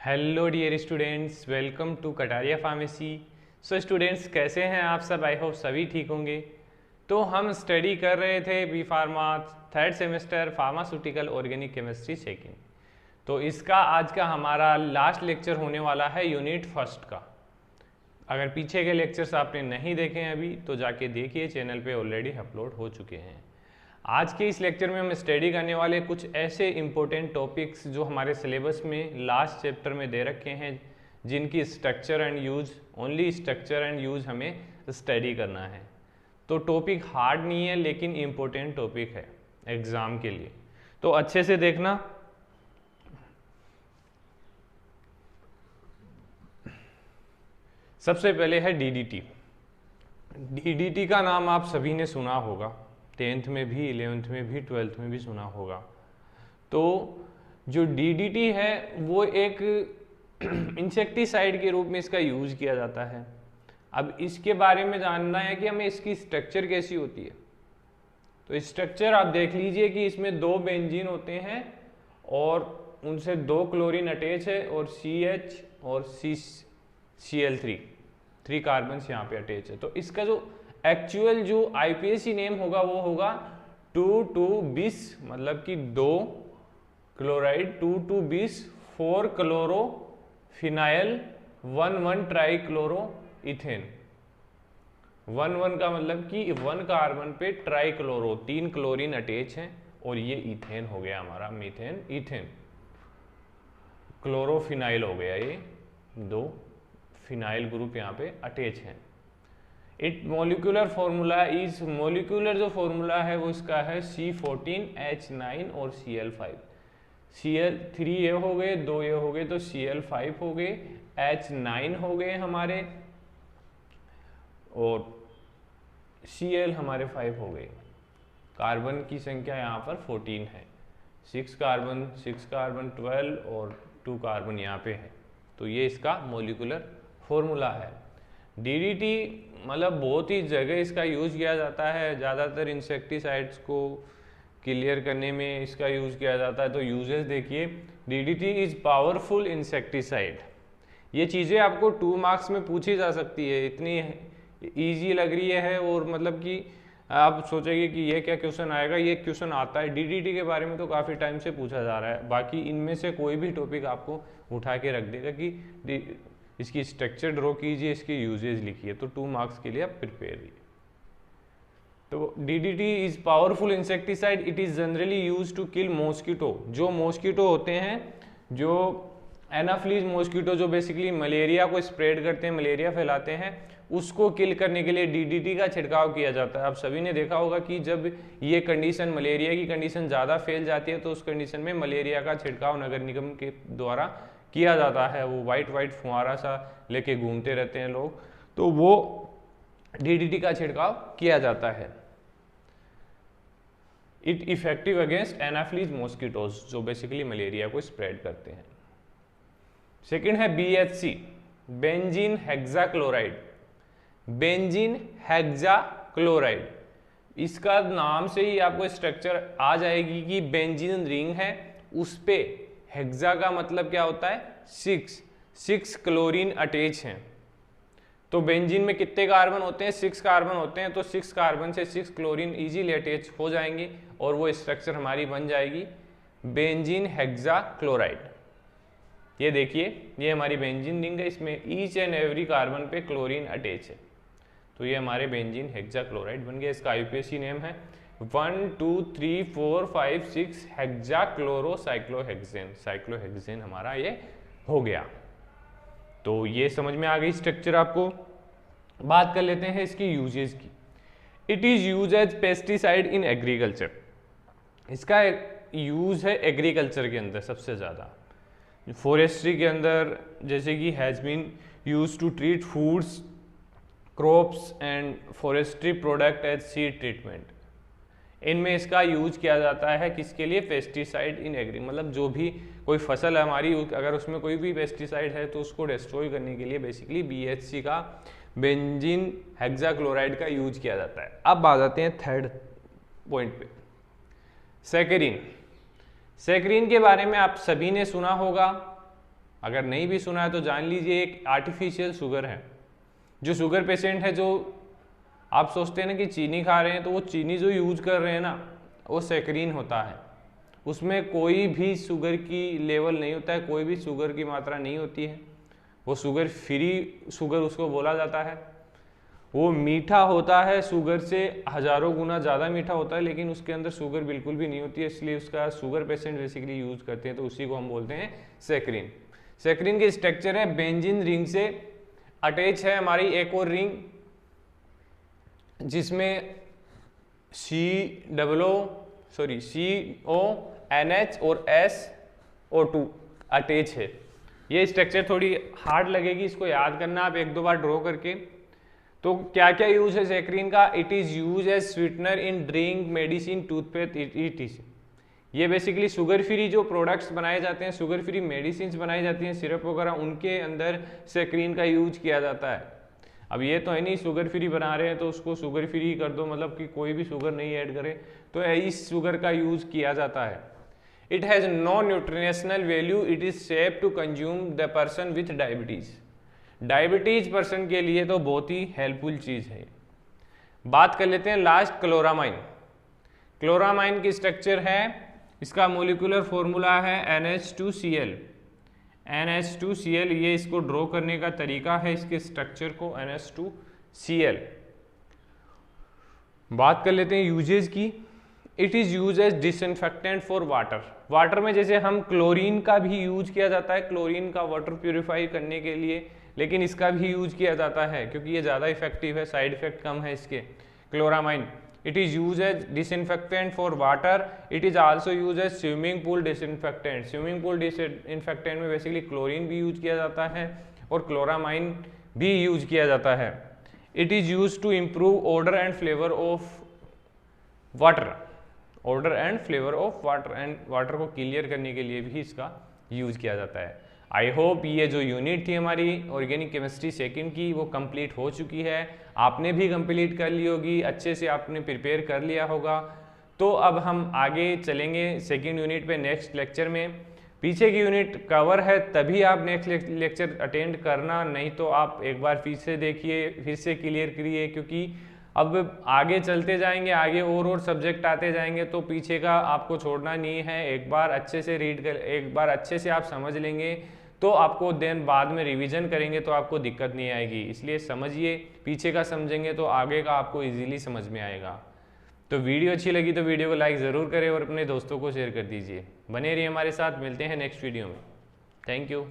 Hello dear students, welcome to Kataria pharmacy. So students, कैसे हैं आप सब? आई होप सभी ठीक होंगे। तो हम स्टडी कर रहे थे B pharma third semester pharmaceutical organic chemistry second. तो इसका आज का हमारा लास्ट लेक्चर होने वाला है यूनिट फर्स्ट का। अगर पीछे के लेक्चर्स आपने नहीं देखे हैं अभी तो जाके देखिए, चैनल पे ऑलरेडी अपलोड हो चुके हैं। आज के इस लेक्चर में हम स्टडी करने वाले कुछ ऐसे इम्पोर्टेंट टॉपिक्स जो हमारे सिलेबस में लास्ट चैप्टर में दे रखे हैं, जिनकी structure and use, only structure and use हमें स्टडी करना है। तो टॉपिक हार्ड नहीं है लेकिन इम्पोर्टेंट टॉपिक है एग्ज़ाम के लिए, तो अच्छे से देखना। सबसे पहले है डीडीटी। डीडीटी का नाम आप सभी ने सुना होगा, 10th में भी, 11th में भी, 12th में भी सुना होगा। तो जो डीडीटी है वो एक इंसेक्टिसाइड के रूप में इसका यूज किया जाता है। अब इसके बारे में जानना है कि हमें इसकी स्ट्रक्चर कैसी होती है। तो स्ट्रक्चर आप देख लीजिए कि इसमें 2 बेंजीन होते हैं और उनसे 2 क्लोरीन अटैच है और CH और Cl3 3 कार्बन यहाँ पे अटैच है। तो इसका जो एक्चुअल जो IPSC नेम होगा वो होगा 2,2-bis, मतलब कि 2 chloride 2,2-bis 4 chlorophenyl 1,1 trichloro ethane. 1,1 का मतलब कि 1 कार्बन पे ट्राईक्लोरो, 3 क्लोरीन अटैच हैं और ये इथेन हो गया हमारा, मीथेन इथेन। क्लोरोफिनाइल हो गया, ये 2 फिनाइल ग्रुप यहाँ पे अटैच हैं। It molecular formula is, molecular जो फॉर्मूला है वो इसका है C14H9 और Cl5। Cl3 ये हो गए, 2 ये हो गए, तो Cl5 हो गए, H9 हो गए हमारे और Cl हमारे 5 हो गए। कार्बन की संख्या यहाँ पर 14 है, 6 कार्बन 12 और 2 कार्बन यहाँ पे है। तो ये इसका मोलिकुलर फॉर्मूला है। डीडीटी मतलब बहुत ही जगह इसका यूज़ किया जाता है, ज़्यादातर इंसेक्टिसाइड्स को क्लियर करने में इसका यूज़ किया जाता है। तो यूजेस देखिए, डीडीटी इज़ पावरफुल इंसेक्टिसाइड। ये चीज़ें आपको 2 मार्क्स में पूछी जा सकती है, इतनी ईजी लग रही है और मतलब कि आप सोचेंगे कि ये क्या क्वेश्चन आएगा, ये क्वेश्चन आता है। डीडीटी के बारे में तो काफ़ी टाइम से पूछा जा रहा है, बाकी इनमें से कोई भी टॉपिक आपको उठा के रख देगा कि इसकी स्ट्रक्चर ड्रॉ कीजिए, इसके यूजेज लिखिए, तो 2 मार्क्स के लिए आप प्रिपेयर रहिए। तो DDT is powerful insecticide, it is generally use to kill mosquito. जो मॉस्किटो होते हैं, जो एनाफ्लीज मॉस्किटो, जो बेसिकली मलेरिया को स्प्रेड करते हैं, मलेरिया फैलाते हैं, उसको किल करने के लिए डीडीटी का छिड़काव किया जाता है। आप सभी ने देखा होगा कि जब ये कंडीशन, मलेरिया की कंडीशन ज़्यादा फैल जाती है तो उस कंडीशन में मलेरिया का छिड़काव नगर निगम के द्वारा किया जाता है। वो वाइट फुहारा सा लेके घूमते रहते हैं लोग, तो वो डीडीटी का छिड़काव किया जाता है। It effective against Anopheles mosquitoes, जो बेसिकली मलेरिया को स्प्रेड करते हैं। सेकंड है BHC, benzene hexachloride. Benzene hexachloride, इसका नाम से ही आपको स्ट्रक्चर आ जाएगी कि बेंजीन रिंग है, उस पे हेक्सा का मतलब क्या होता है 6 क्लोरीन अटैच हैं। तो बेंजीन में कितने कार्बन होते हैं? 6 कार्बन होते हैं। तो 6 कार्बन से 6 क्लोरीन इजीली अटैच हो जाएंगे और वो स्ट्रक्चर हमारी बन जाएगी बेंजीन हेक्साक्लोराइड। ये देखिए, ये हमारी बेंजीन रिंग है, इसमें ईच एंड एवरी कार्बन पे क्लोरीन अटैच है। तो ये हमारे बेंजीन हेक्साक्लोराइड बन गया। इसका IPSC नेम है 1 2 3 4 5 6 हेक्साक्लोरोसाइक्लोहेक्सेन। साइक्लोहेक्सेन हमारा ये हो गया। तो ये समझ में आ गई स्ट्रक्चर आपको। बात कर लेते हैं इसकी यूजेस की। It is use as pesticide in agriculture. इसका यूज है एग्रीकल्चर के अंदर सबसे ज़्यादा, फॉरेस्ट्री के अंदर, जैसे कि has been use to treat foods, crops and forestry product as seed treatment. इनमें इसका यूज किया जाता है किसके लिए? पेस्टिसाइड इन एग्री, मतलब जो भी कोई फसल है हमारी, अगर उसमें कोई भी पेस्टिसाइड है तो उसको डिस्ट्रॉय करने के लिए बेसिकली BHC का, बेंजीन हेक्साक्लोराइड का यूज किया जाता है। अब आ जाते हैं थर्ड पॉइंट पे, सैकरीन। सैकरीन के बारे में आप सभी ने सुना होगा, अगर नहीं भी सुना है तो जान लीजिए, एक आर्टिफिशियल शुगर है। जो शुगर पेशेंट है, जो आप सोचते हैं ना कि चीनी खा रहे हैं, तो वो चीनी जो यूज कर रहे हैं ना, वो सैकरीन होता है, उसमें कोई भी शुगर की लेवल नहीं होता है, कोई भी शुगर की मात्रा नहीं होती है, वो शुगर फ्री शुगर उसको बोला जाता है। वो मीठा होता है, शुगर से हज़ारों गुना ज़्यादा मीठा होता है, लेकिन उसके अंदर शुगर बिल्कुल भी नहीं होती है, इसलिए उसका शुगर पेशेंट बेसिकली यूज़ करते हैं, तो उसी को हम बोलते हैं सैकरीन। सैकरीन के स्ट्रक्चर है, बेंजीन रिंग से अटैच है हमारी एक और रिंग, जिसमें CONH और SO2 अटैच है। ये स्ट्रक्चर थोड़ी हार्ड लगेगी, इसको याद करना आप एक दो बार ड्रॉ करके। तो क्या क्या यूज है सैकरीन का? It is use as sweetener in drink, medicine, toothpaste, etc। ये बेसिकली शुगर फ्री जो प्रोडक्ट्स बनाए जाते हैं, शुगर फ्री मेडिसिन बनाई जाती हैं, सिरप वगैरह, उनके अंदर सैकरीन का यूज किया जाता है। अब ये तो है नहीं शुगर फ्री बना रहे हैं तो उसको शुगर फ्री कर दो, मतलब कि कोई भी शुगर नहीं ऐड करे, तो इस शुगर का यूज किया जाता है। It has no nutritional value, it is safe to consume the person with diabetes. Diabetes person के लिए तो बहुत ही हेल्पफुल चीज़ है। बात कर लेते हैं लास्ट क्लोरामाइन। क्लोरामाइन की स्ट्रक्चर है, इसका मोलिकुलर फॉर्मूला है NH2Cl। NH2Cl, ये इसको ड्रॉ करने का तरीका है इसके स्ट्रक्चर को, NH2Cl। बात कर लेते हैं यूजेज की। It is use as disinfectant for water. Water में जैसे हम क्लोरीन का भी यूज किया जाता है, क्लोरीन का वाटर प्यूरिफाई करने के लिए, लेकिन इसका भी यूज किया जाता है क्योंकि ये ज़्यादा इफेक्टिव है, साइड इफेक्ट कम है इसके। Chloramine it is use as disinfectant for water. It is also use as swimming pool disinfectant. Swimming pool disinfectant में बेसिकली क्लोरीन भी यूज किया जाता है और क्लोरामाइन भी यूज किया जाता है। It is use to improve order and flavour of water. Order and flavour of water, and water को क्लियर करने के लिए भी इसका यूज किया जाता है। आई होप ये जो यूनिट थी हमारी ऑर्गेनिक केमिस्ट्री सेकंड की, वो कंप्लीट हो चुकी है। आपने भी कंप्लीट कर ली होगी, अच्छे से आपने प्रिपेयर कर लिया होगा। तो अब हम आगे चलेंगे सेकंड यूनिट पे नेक्स्ट लेक्चर में। पीछे की यूनिट कवर है तभी आप नेक्स्ट लेक्चर अटेंड करना, नहीं तो आप एक बार फिर से देखिए, फिर से क्लियर करिए, क्योंकि अब आगे चलते जाएंगे, आगे और सब्जेक्ट आते जाएंगे, तो पीछे का आपको छोड़ना नहीं है। एक बार अच्छे से रीड कर, एक बार अच्छे से आप समझ लेंगे तो आपको देन बाद में रिवीजन करेंगे तो आपको दिक्कत नहीं आएगी। इसलिए समझिए, पीछे का समझेंगे तो आगे का आपको इजीली समझ में आएगा। तो वीडियो अच्छी लगी तो वीडियो को लाइक ज़रूर करें और अपने दोस्तों को शेयर कर दीजिए। बने रहिए हमारे साथ, मिलते हैं नेक्स्ट वीडियो में। Thank you.